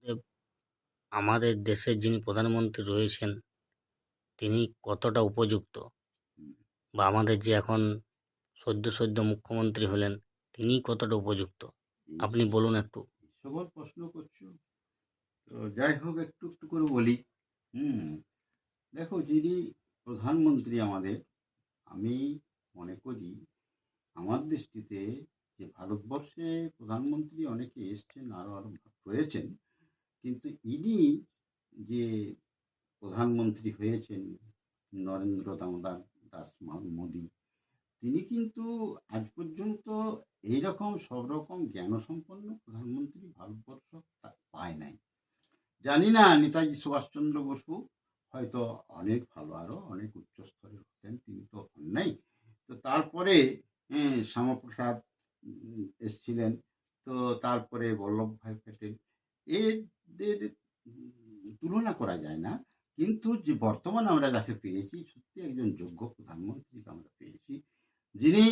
এব আমাদের দেশের যিনি প্রধানমন্ত্রী রয়েছেন, তিনি কতটা উপযুক্ত? বা আমাদের যে এখন সদ্য মুখ্যমন্ত্রী হলেন, তিনি কতটা উপযুক্ত? এই আপনি বলুন একটু। সকল প্রশ্ন করছো। তো যাই হোক, একটু একটু করে বলি। হুম দেখো, যিনি প্রধানমন্ত্রী আমাদের, আমি মনে করি আমার দৃষ্টিতে যে ভারতবর্ষে প্রধানমন্ত্রী অনেকে এসছেন, আরও রয়েছেন, কিন্তু ইনি যে প্রধানমন্ত্রী হয়েছেন, নরেন্দ্র দামোদর দাস মোদী, তিনি কিন্তু আজ পর্যন্ত এইরকম সব রকম জ্ঞানসম্পন্ন প্রধানমন্ত্রী ভারতবর্ষ পায় নাই। জানি না, নেতাজি সুভাষচন্দ্র বসু হয়তো অনেক ভালো, আরও অনেক উচ্চস্তরের হতেন, তিনি তো হন নাই। তো তারপরে শ্যামাপ্রসাদ এসছিলেন, তো তারপরে বল্লভভাই প্যাটেল, এদের তুলনা করা যায় না। কিন্তু যে বর্তমানে আমরা যাকে পেয়েছি, সত্যি একজন যোগ্য প্রধানমন্ত্রীকে আমরা পেয়েছি, যিনি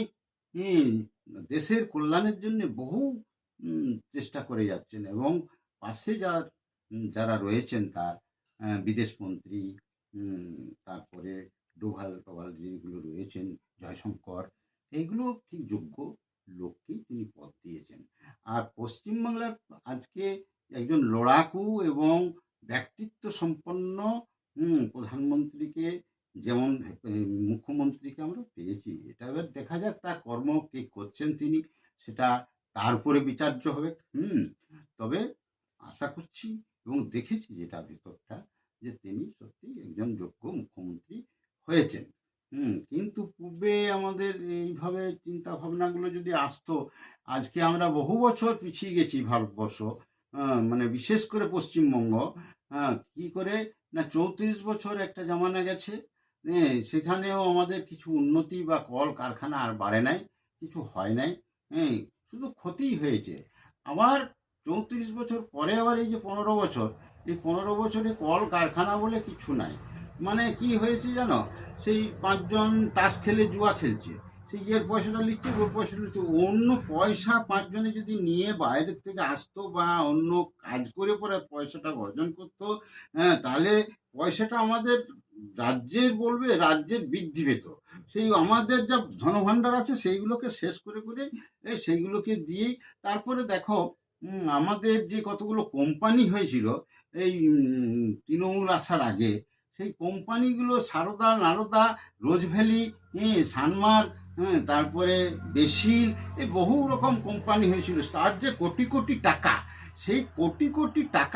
দেশের কল্যাণের জন্য বহু চেষ্টা করে যাচ্ছেন, এবং পাশে যারা রয়েছেন তার বিদেশমন্ত্রী, তারপরে ডোভাল টোভাল যেগুলো রয়েছেন, জয়শঙ্কর, এইগুলো ঠিক যোগ্য লোককেই তিনি পদ দিয়েছেন। আর পশ্চিমবাংলার আজকে একজন লড়াকু এবং ব্যক্তিত্ব সম্পন্ন প্রধানমন্ত্রীকে, যেমন মুখ্যমন্ত্রীকে আমরা পেয়েছি, এটা এবার দেখা যাক তার কর্ম কে করছেন তিনি, সেটা তার উপরে বিচার্য হবে। তবে আশা করছি এবং দেখেছি যেটা ভেতরটা, যে তিনি সত্যি একজন যোগ্য মুখ্যমন্ত্রী হয়েছেন। কিন্তু পূর্বে আমাদের এইভাবে চিন্তা ভাবনাগুলো যদি আসতো, আজকে আমরা বহু বছর পিছিয়ে গেছি ভারতবর্ষ, মানে বিশেষ করে পশ্চিমবঙ্গ। কি করে না, 34 বছর একটা জামানা গেছে, সেখানেও আমাদের কিছু উন্নতি বা কল কারখানা আর বাড়ে নাই, কিছু হয় নাই, শুধু ক্ষতিই হয়েছে। আবার 34 বছর পরে আবার এই যে 15 বছর, এই 15 বছরে কল কারখানা বলে কিছু নাই। মানে কি হয়েছে জানো, সেই 5 জন তাস খেলে জুয়া খেলছে, সেই এর পয়সাটা নিচ্ছে, ওর পয়সাটা নিচ্ছে, অন্য পয়সা 5 জনে যদি নিয়ে বাইরের থেকে আসতো বা অন্য কাজ করে পরে পয়সাটা অর্জন করতো, তাহলে পয়সাটা আমাদের রাজ্যের বলবে, রাজ্যের বৃদ্ধি পেত। সেই আমাদের যা ধনভাণ্ডার আছে সেইগুলোকে শেষ করে সেইগুলোকে দিয়েই, তারপরে দেখো আমাদের যে কতগুলো কোম্পানি হয়েছিল এই তৃণমূল আসার আগে, সেই কোম্পানিগুলো সারদা, নারদা, রোজভ্যালি, সানমার্ক, তারপরে বেসিল, এই বহু রকম কোম্পানি হয়েছিল, তার যে কোটি কোটি টাকা, সেই কোটি কোটি টাকা